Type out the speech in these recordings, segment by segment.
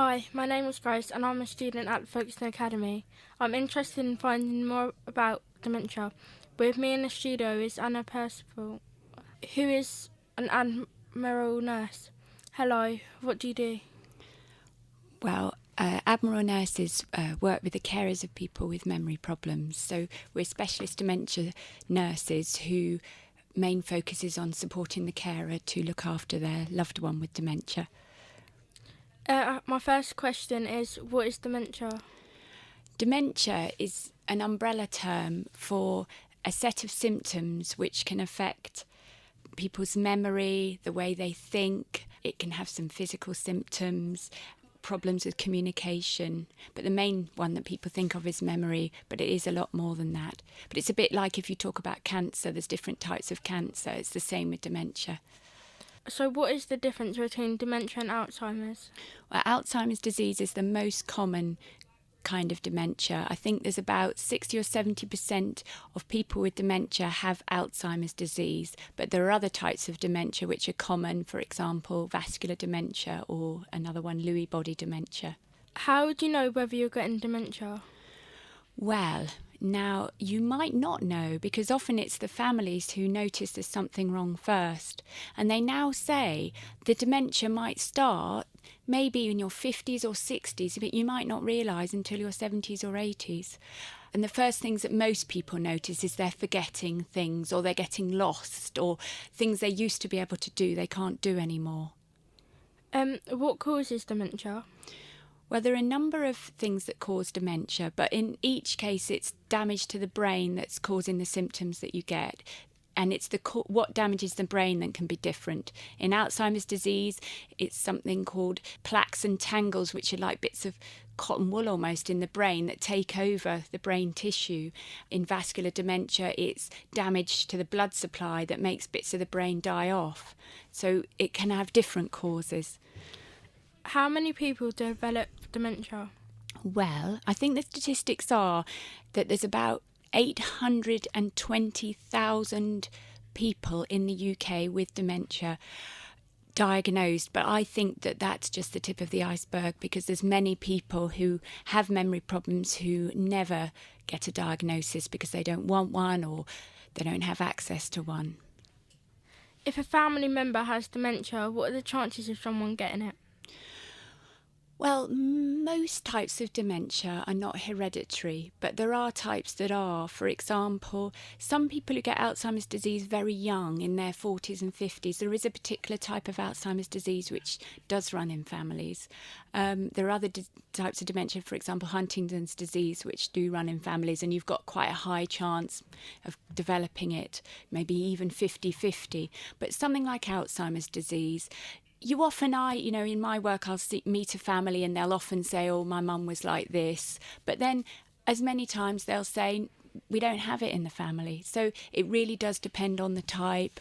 Hi, my name is Grace and I'm a student at Folkestone Academy. I'm interested in finding more about dementia. With me in the studio is Anna Percival, who is an Admiral nurse. Hello, what do you do? Well, Admiral nurses work with the carers of people with memory problems. So we're specialist dementia nurses who main focus is on supporting the carer to look after their loved one with dementia. My first question is, what is dementia? Dementia is an umbrella term for a set of symptoms which can affect people's memory, the way they think. It can have some physical symptoms, problems with communication, but the main one that people think of is memory, but it is a lot more than that. But it's a bit like if you talk about cancer, there's different types of cancer. It's the same with dementia. So what is the difference between dementia and Alzheimer's? Well, Alzheimer's disease is the most common kind of dementia. I think there's about 60 or 70% of people with dementia have Alzheimer's disease, but there are other types of dementia which are common, for example, vascular dementia or another one, Lewy body dementia. How do you know whether you're getting dementia? Well, now you might not know because often it's the families who notice there's something wrong first. And they now say the dementia might start maybe in your 50s or 60s, but you might not realise until your 70s or 80s. And the first things that most people notice is they're forgetting things or they're getting lost or things they used to be able to do they can't do anymore. What causes dementia? Well, there are a number of things that cause dementia, but in each case it's damage to the brain that's causing the symptoms that you get. And it's what damages the brain that can be different. In Alzheimer's disease, it's something called plaques and tangles, which are like bits of cotton wool almost in the brain that take over the brain tissue. In vascular dementia, it's damage to the blood supply that makes bits of the brain die off. So it can have different causes. How many people develop dementia? Well, I think the statistics are that there's about 820,000 people in the UK with dementia diagnosed, but I think that that's just the tip of the iceberg because there's many people who have memory problems who never get a diagnosis because they don't want one or they don't have access to one. If a family member has dementia, what are the chances of someone getting it? Well, most types of dementia are not hereditary, but there are types that are. For example, some people who get Alzheimer's disease very young, in their 40s and 50s, there is a particular type of Alzheimer's disease which does run in families. There are other types of dementia, for example, Huntington's disease, which do run in families, and you've got quite a high chance of developing it, maybe even 50-50. But something like Alzheimer's disease, you often, in my work, I'll meet a family and they'll often say, oh, my mum was like this. But then as many times they'll say, we don't have it in the family. So it really does depend on the type.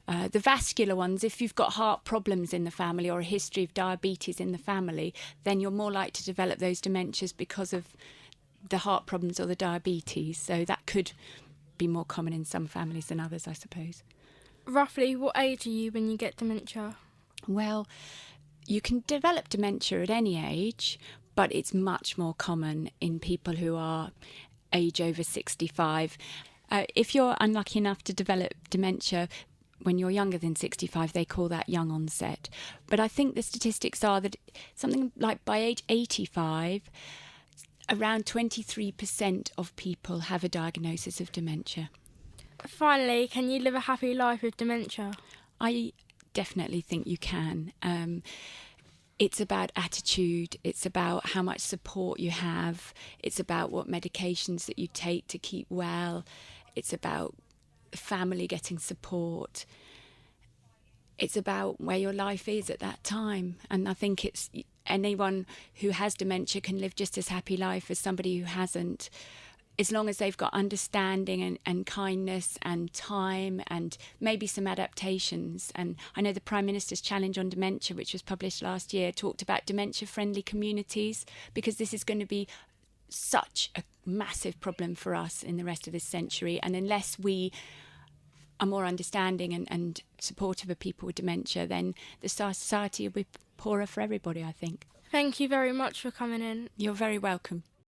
The vascular ones, if you've got heart problems in the family or a history of diabetes in the family, then you're more likely to develop those dementias because of the heart problems or the diabetes. So that could be more common in some families than others, I suppose. Roughly, what age are you when you get dementia? Well, you can develop dementia at any age, but it's much more common in people who are age over 65. If you're unlucky enough to develop dementia when you're younger than 65, they call that young onset. But I think the statistics are that something like by age 85, around 23% of people have a diagnosis of dementia. Finally, can you live a happy life with dementia? I definitely think you can. It's about attitude, it's about how much support you have, it's about what medications that you take to keep well, it's about family getting support, it's about where your life is at that time. And I think it's anyone who has dementia can live just as happy life as somebody who hasn't, as long as they've got understanding and kindness and time and maybe some adaptations. And I know the Prime Minister's Challenge on Dementia, which was published last year, talked about dementia-friendly communities, because this is going to be such a massive problem for us in the rest of this century. And unless we are more understanding and supportive of people with dementia, then the society will be poorer for everybody, I think. Thank you very much for coming in. You're very welcome.